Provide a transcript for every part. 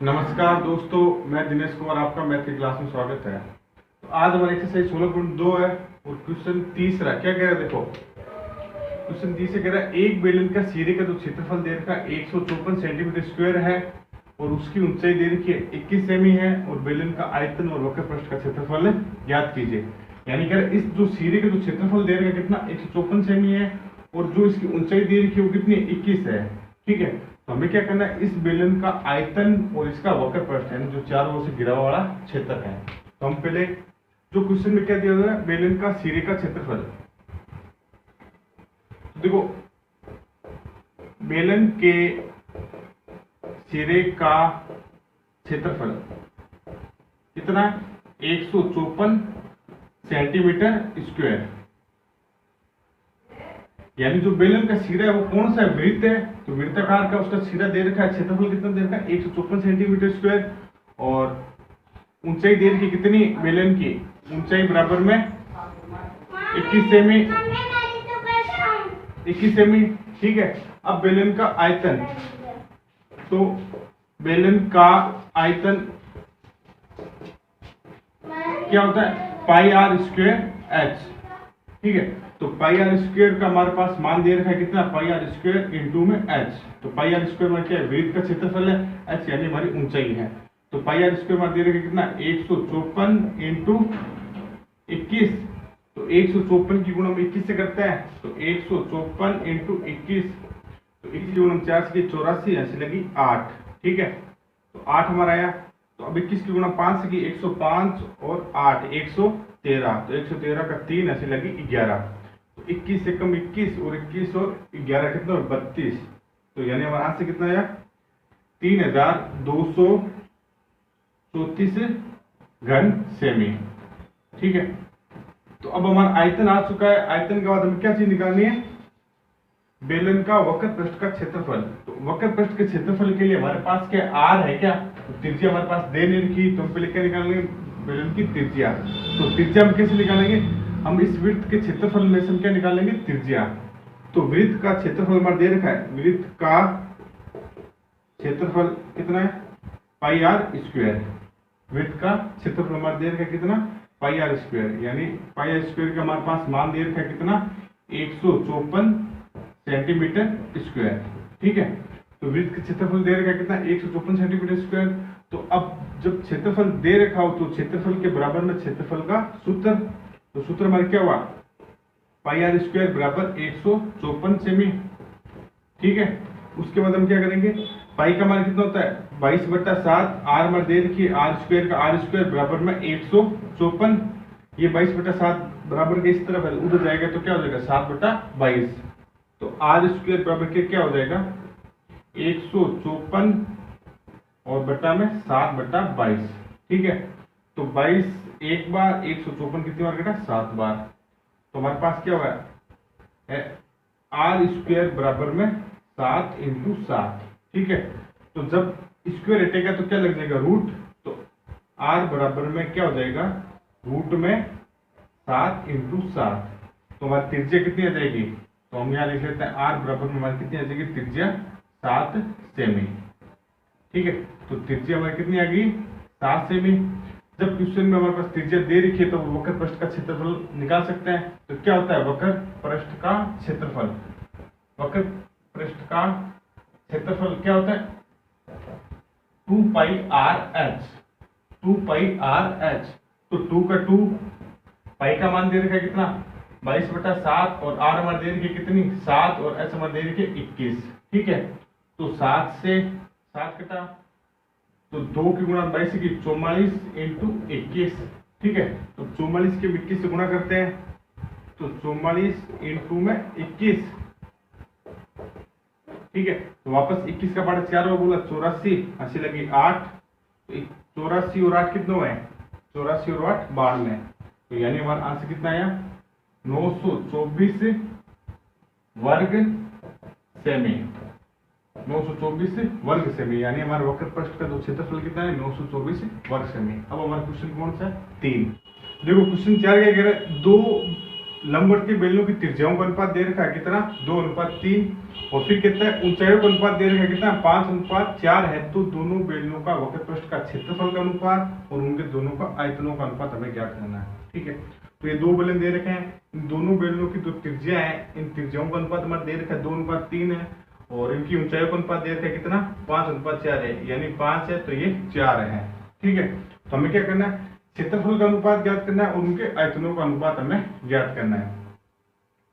नमस्कार दोस्तों, मैं दिनेश कुमार, आपका मैथ की क्लास में स्वागत है। तो आज हमारी एक्सरसाइज 16.2 है और क्वेश्चन तीसरा क्या कह रहा है। देखो क्वेश्चन तीसरा कह रहा है एक बेलन का सिरे का जो क्षेत्रफल दे रखा है 154 सेंटीमीटर स्क्वायर है और उसकी ऊंचाई दे रखी है 21 सेमी है और बेलन का आयतन और वक्र पृष्ठ का क्षेत्रफल ज्ञात कीजिए। यानी कह रहा है इस जो सिरे का जो क्षेत्रफल दे रखा है कितना 154 सेमी है और जो इसकी ऊंचाई दे रखी है वो कितनी 21 है। ठीक है, तो हमें क्या करना है, इस बेलन का आयतन और इसका वक्र पृष्ठ है जो चारों ओर से घिरा हुआ वाला क्षेत्र है। तो हम पहले जो क्वेश्चन में क्या दिया हुआ है, बेलन का सिरे का क्षेत्रफल। तो देखो बेलन के सिरे का क्षेत्रफल कितना 154 सेंटीमीटर स्क्वायर। यानी जो बेलन का सिरा है वो कौन सा है, वृत्त है। तो वृत्ताकार का उसका सिरा दे रखा है, क्षेत्रफल कितना दे रखा है 154 सेंटीमीटर स्क्वायर और ऊंचाई दे रखी कितनी बेलन की, ऊंचाई बराबर में 21 सेमी 21 सेमी। ठीक है, अब बेलन का आयतन, तो बेलन का आयतन क्या होता है पाई आर स्क्वायर एच। ठीक है, तो पाई आर स्क्वायर का हमारे पास मान दे रखा है कितना पाई आर स्क्वायर इंटू में एच। तो पाई आर स्क्वायर में क्या है, वृत्त का क्षेत्रफल है, एच यानी हमारी ऊंचाई है। तो पाई आर स्क्वायर मान दे रखा है कितना 154 इंटू 21। तो 154 की गुणा हम 21 से करते हैं, तो 154 इंटू 21, तो 21 की गुणा 4 से 84 ऐसी लगी 8। ठीक है, तो 8 हमारा आया। तो अब 21 की गुणा 5 से की 105 और 8 113, तो 113 का 3 ऐसी लगी 11। तो 21 से कम 21 और 21 और 11 कितना 32। तो यानी हमारा आंसर कितना आया 3234 घन सेमी। ठीक है, तो अब हमारा आयतन आ चुका है। आयतन के बाद हमें क्या चीज निकालनी है, बेलन का वक्र पृष्ठ का क्षेत्रफल। तो वक्र पृष्ठ के क्षेत्रफल के लिए हमारे पास क्या आर है, क्या तो त्रिज्या हमारे पास दे नहीं रखी, तो हम पहले क्या निकालेंगे बेलन की त्रिज्या। तो त्रिज्या हम कैसे निकालेंगे, हम इस वृत्त के क्षेत्रफल में से हम क्या निकालेंगे त्रिज्या। तो वृत्त का क्षेत्रफल हमारा दे रखा है, वृत्त का क्षेत्रफल कितना है पाई आर स्क्वायर। वृत्त का क्षेत्रफल हमारा दे रखा है कितना पाई आर स्क्वायर, यानी पाई आर स्क्वायर का हमारे पास मान दे रखा है कितना 154 सेंटीमीटर स्क्वायर। ठीक है, तो वृत्त का क्षेत्रफल दे रखा है कितना 154 सेंटीमीटर स्क्वायर। तो अब जब क्षेत्रफल दे रखा हो तो क्षेत्रफल के बराबर में क्षेत्रफल का सूत्र, तो सूत्र हमारा क्या हुआ पाई आर स्क्वायर बराबर 154 सेमी। ठीक है, उसके बाद हम क्या करेंगे, पाई का मान कितना होता है 22/7, आर हमारे दे रखी है आर स्क्वायर का आर स्क्वायर बराबर में 154। ये 22/7 बराबर के इस तरफ है, उधर जाएगा तो क्या हो जाएगा 7/22। तो आर स्क्वायर बराबर के क्या हो जाएगा 154 और बटा में 7/22। ठीक है, तो 22 एक बार 154 कितनी बार कटा 7 बार। तो हमारे पास क्या हुआ है आर स्क्वायर बराबर में 7 इंटू 7। ठीक है, तो जब स्क्वायर हटेगा तो क्या लग जाएगा रूट, तो आर बराबर में क्या हो जाएगा रूट में 7 इंटू 7। तो हमारी त्रिज्या कितनी आ जाएगी, तो हम यहाँ लिख लेते हैं आर बराबर में हमारी कितनी आ जाएगी त्रिज्या 7 सेमी। ठीक है, तो त्रिज्या हमारी कितनी आ गई 7 सेमी। जब क्वेश्चन में हमारे पास त्रिज्या दे रखी है तो वक्र पृष्ठ का क्षेत्रफल निकाल सकते हैं। तो क्या होता है वक्र पृष्ठ का क्षेत्रफल, वक्र पृष्ठ का क्षेत्रफल क्या होता है 2 पाई आर एच। 2 पाई आर एच, तो 2 का 2, पाई का मान दे रखा है कितना 22/7 और आर हमारे दे रखी है कितनी 7 और एच हमारे दे रखी है 21। ठीक है, तो 7 से 7 कटा, तो 2 की गुणा 22 की 44 इंटू 21। ठीक है, तो 44 के 21 से गुणा करते हैं, तो 44 इंटू में 21। ठीक है, तो वापस 21 का पार्ट 4 में बोला 84 ऐसी लगी 8। तो 84 और 8 कितना हुए 84 और 8 92। तो यानी हमारा आंसर कितना आया 924 वर्ग सेमी। 924 वर्ग सेमी, यानी हमारे वक्र पृष्ठ का जो क्षेत्रफल कितना है 924 वर्ग सेमी। अब हमारा क्वेश्चन कौन सा है 3। देखो क्वेश्चन 4 क्या कह रहा है, दो लंबवर्ती बेलनों की त्रिज्याओं का अनुपात दे रखा है कितना, 2:3, और फिर कितना है ऊंचाइयों का अनुपात दे रखा है कितना, 5:4 है। तो दोनों बेलनों का वक्र पृष्ठ का क्षेत्रफल का अनुपात और उनके दोनों का आयतनों का अनुपात हमें ज्ञात करना है। ठीक है, तो ये दो बेलन दे रखे हैं, इन दोनों बेलनों की जो त्रिज्या है, इन त्रिज्याओं का अनुपात हमारे दे रखा है 2:3 है, और इनकी ऊंचाइयों का अनुपात दे रखा है कितना, 5:4 है, यानी 5 है तो ये 4 है। ठीक है, तो हमें क्या करना है, क्षेत्रफल का अनुपात ज्ञात करना है और उनके आयतनों का अनुपात हमें ज्ञात करना है।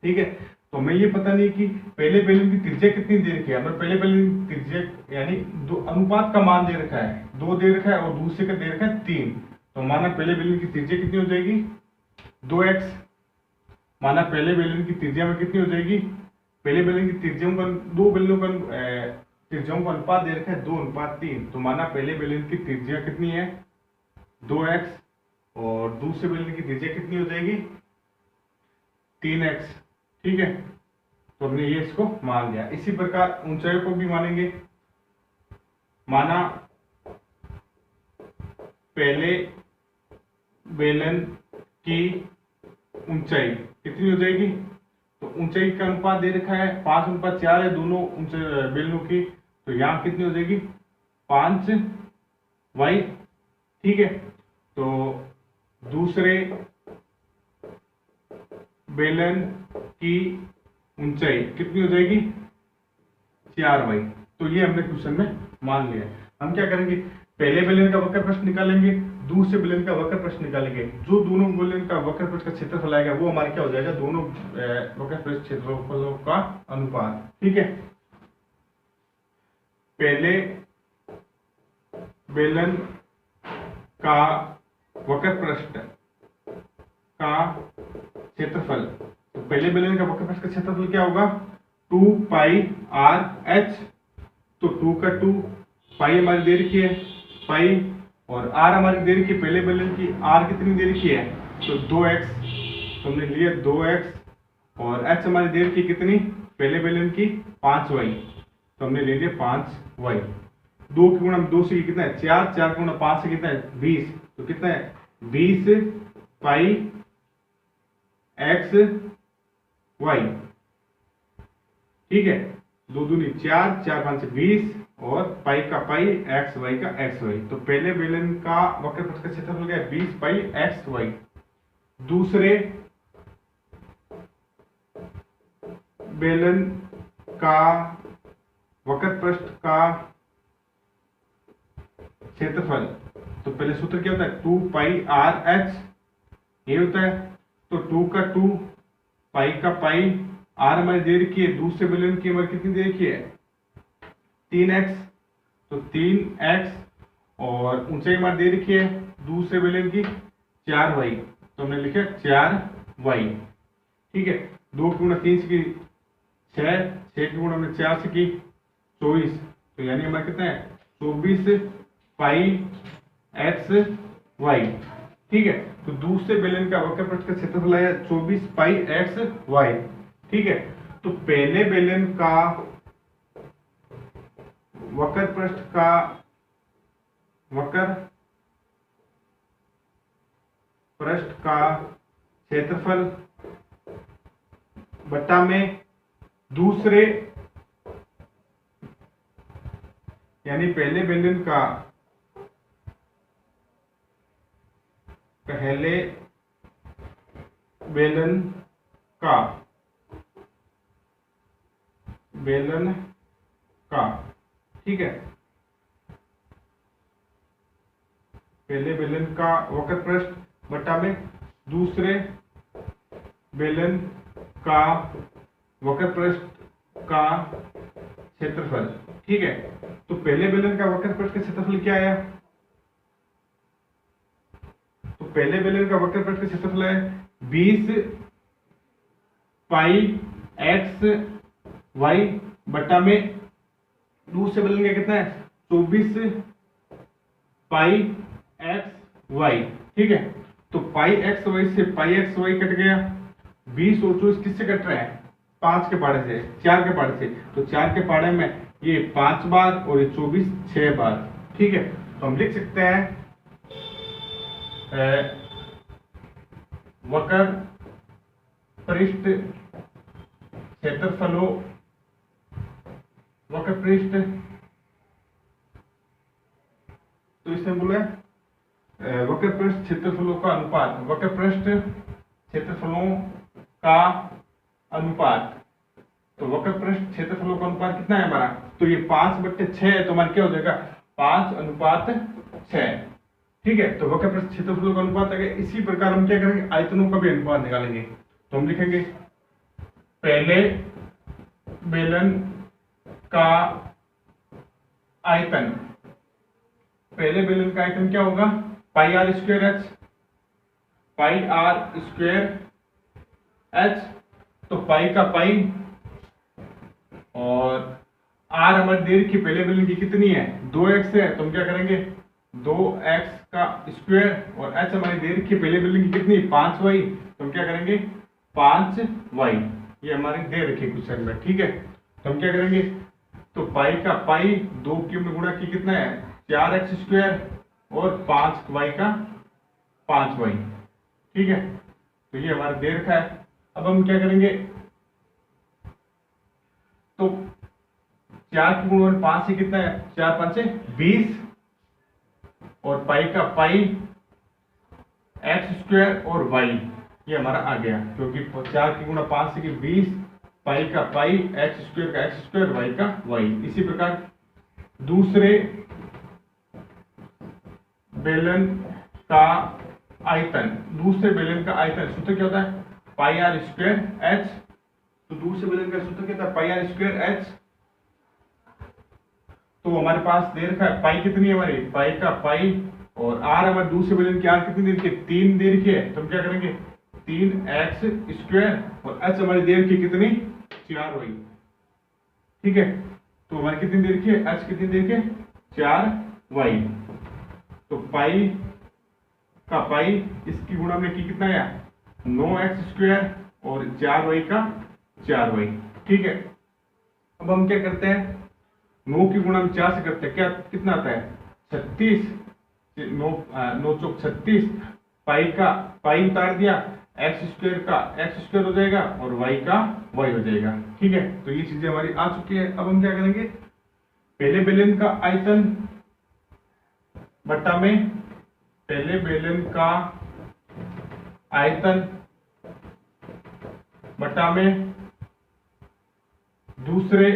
ठीक है, तो हमें ये पता नहीं कि पहले बेलन की त्रिज्या कितनी दे रखी है, हमें पहले बेलन की त्रिज्या यानी दो अनुपात का मान दे रखा है, 2 दे रखा है और दूसरे का दे रखा है 3। तो माना पहले बेलन की त्रिज्या कितनी हो जाएगी, 2x। माना पहले बेलन की त्रिज्या में कितनी हो जाएगी, पहले बेलन की त्रिज्याओं का दो बेलनों का त्रिज्याओं का अनुपात दे रखा है 2:3। तो माना पहले बेलन की त्रिज्या कितनी है, 2x, और दूसरे बेलन की त्रिज्या कितनी हो जाएगी, 3x। ठीक है, तो हमने ये इसको मान लिया। इसी प्रकार ऊंचाई को भी मानेंगे। माना पहले बेलन की ऊंचाई कितनी हो जाएगी, तो ऊंचाई का अनुपात दे रखा है 5:4 है दोनों बेलनों की, तो यहां कितनी हो जाएगी, 5y। ठीक है, तो दूसरे बेलन की ऊंचाई कितनी हो जाएगी, 4y। तो ये हमने क्वेश्चन में मान लिया। हम क्या करेंगे, पहले बेलन का वक्र पृष्ठ निकालेंगे, दूसरे बेलन का वक्र पृष्ठ निकालेंगे। जो दोनों बेलन का वक्र पृष्ठ का क्षेत्रफल आएगा वो हमारे क्या हो जाएगा, दोनों वक्र पृष्ठ क्षेत्रफलों का अनुपात। ठीक है, पहले बेलन का वक्र पृष्ठ का क्षेत्रफल, तो पहले बेलन का वक्र पृष्ठ का क्षेत्रफल क्या होगा, 2πr(h). तो 2 का 2, पाई हमारी दे रखी है पाई, और r हमारी दे रखी है, पहले बेलन की r कितनी दे रखी है, तो 2x। तो हमने लिया 2x, और h हमारी दे रखी कितनी, पहले बेलन की 5y। तो हमने ले लिया 5y। 2 के गुणा 2 से कितना है, 4, 4 के गुणा 5 से कितना है, 20। तो कितना है, 20 पाई x y। ठीक है, 2 दूनी 4, 4 5 से 20, और पाई का पाई, एक्स वाई का एक्स वाई। तो पहले बेलन का वक्र पृष्ठ का क्षेत्रफल क्या है, 20 पाई एक्स वाई। दूसरे बेलन का वक्र पृष्ठ का क्षेत्रफल, तो पहले सूत्र क्या होता है, 2πr(h) ये होता है। तो 2 का 2, पाई का पाई, r हमारी दे रखी है, दूसरे बेलन की हमारी कितनी दे रखी है, 3x। तो 3x, और ऊंचाई हमारी दे रखी है दूसरे बेलन की 4y। तो हमने लिखा 4y। ठीक है, 2 के गुणा 3 से की 6, 6 के गुणा हमने 4 से की 24। तो यानी हमारा कितना है, 24 पाई एक्स वाई। ठीक है, तो दूसरे बेलन का वक्र पृष्ठ का क्षेत्रफल है 24 पाई एक्स वाई। ठीक है, तो पहले बेलन का वक्र पृष्ठ का क्षेत्रफल बट्टा में दूसरे, यानी पहले बेलन का ठीक है, पहले बेलन का वक्र पृष्ठ बट्टा में दूसरे बेलन का वक्र पृष्ठ का क्षेत्रफल। ठीक है, तो पहले बेलन का वक्र पृष्ठ का क्षेत्रफल क्या आया, तो पहले बेलन का वक्र पृष्ठ का क्षेत्रफल है 20 पाई एक्स वाई बट्टा में दूसरे बेलन का कितना है, 24 पाई एक्स वाई। ठीक है, तो पाई एक्स वाई से पाई एक्स वाई कट गया, 20 और 24 किससे कट रहा है, 5 के पाड़े से, 4 के पाड़े से। तो 4 के पाड़े में ये 5 बार और ये 24 6 बार। ठीक है, तो हम लिख सकते हैं वक्र पृष्ठ क्षेत्रफलों, वक्र पृष्ठ, तो इसमें बोला वक्र पृष्ठ क्षेत्रफलों का अनुपात, वक्र पृष्ठ क्षेत्रफलों का अनुपात। तो वक्र पृष्ठ क्षेत्रफलों का अनुपात कितना है हमारा, तो ये 5/6 है, तो हमारा क्या हो जाएगा 5:6। ठीक है, तो वक्र पृष्ठ क्षेत्रफलों का अनुपात आ गया। इसी प्रकार हम क्या करेंगे, आयतनों का भी अनुपात निकालेंगे। तो हम लिखेंगे पहले बेलन का आयतन, पहले बेलन का आयतन क्या होगा, pi r square h, pi r square h. तो पाई का पाई और आर हमारी देर की पहले बेलन की कितनी है 2x है, तो हम क्या करेंगे 2x का स्क्वायर, और h हमारी देर की पहले बेलन की कितनी 5y, तो हम क्या करेंगे 5y। ये हमारी दे रखी क्वेश्चन में। ठीक है, तो हम क्या करेंगे, तो पाई का पाई 2 क्यूब में गुणा की कितना है 4x स्क्वायर, और 5y का 5y। ठीक है, तो ये हमारा दे रखा है। अब हम क्या करेंगे, तो 4 की गुणन 5 से कितना है 4 5 से 20, और पाई का पाई एक्स स्क्वायर और y, ये हमारा आ गया, क्योंकि 4 की गुणा 5 से कि 20, पाई का पाई एक्स स्क्वायर का एक्स स्क्वायर, y का y। इसी प्रकार दूसरे बेलन का आयतन, दूसरे बेलन का आयतन सूत्र क्या होता है पाई आर स्क्वायर एच। तो दूसरे बेलन का सूत्र क्या होता है पाई आर स्क्वायर एच। तो हमारे पास दे रखा है पाई कितनी है हमारी, पाई का पाई, और आर हमारे दूसरे बेलन की आर कितनी दे रखी है 3 दे रखी है, तो हम क्या करेंगे 3x स्क्वायर, और h हमारी दे रखी है कितनी 4y। ठीक है, तो हमारी कितनी दे रखी है h कितनी दे रखी है 4y। तो पाई का पाई इसकी गुणा में की कितना आया 9x स्क्वायर, और 4y का 4y। ठीक है, अब हम क्या करते हैं 9 की गुणा में 4 से करते हैं, क्या कितना आता है 36, 9 चौक 36, पाई का पाई उतार दिया, एक्स स्क्वायर का एक्स स्क्वायर हो जाएगा, और y का y हो जाएगा। ठीक है, तो ये चीजें हमारी आ चुकी है। अब हम क्या करेंगे, पहले बेलन का आयतन बट्टा में पहले बेलन का आयतन बट्टा में दूसरे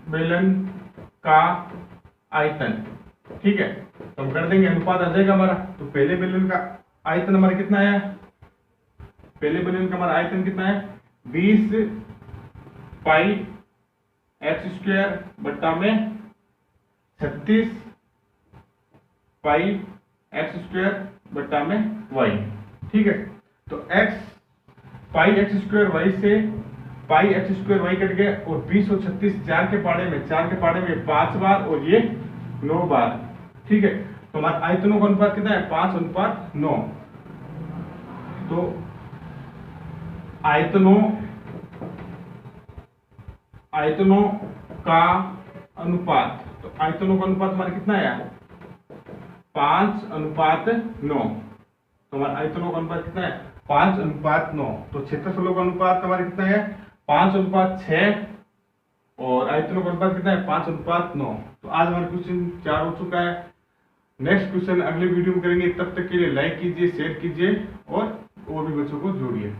बेलन का आयतन। ठीक है, तो हम कर देंगे, अनुपात आ जाएगा हमारा। तो पहले बेलन का आयतन हमारा कितना है, पहले बेलन का हमारा आयतन कितना है 20 पाई एक्स स्क्वायर बट्टा में 36 पाई एक्स स्क्वायर बट्टा में y। ठीक है, तो x पाई एक्स स्क्वायर वाई से पाई एक्स स्क्वायर वाई कट गया, और 20 और 36 4 के पाड़े में 5 बार, और ये 9 बार। ठीक है, तो हमारे आयतनों का अनुपात कितना है 5:9। तो आयतनों का अनुपात, तो आयतनों का अनुपात हमारा कितना आया 5:9। तो हमारा आयतनों का अनुपात कितना है 5:9। तो क्षेत्रफलों का अनुपात हमारा कितना है 5:6, और आयतनों का अनुपात कितना है 5:9। तो आज हमारा क्वेश्चन 4 हो चुका है। नेक्स्ट क्वेश्चन अगले वीडियो में करेंगे। तब तक के लिए लाइक कीजिए, शेयर कीजिए, और भी बच्चों को जोड़िए।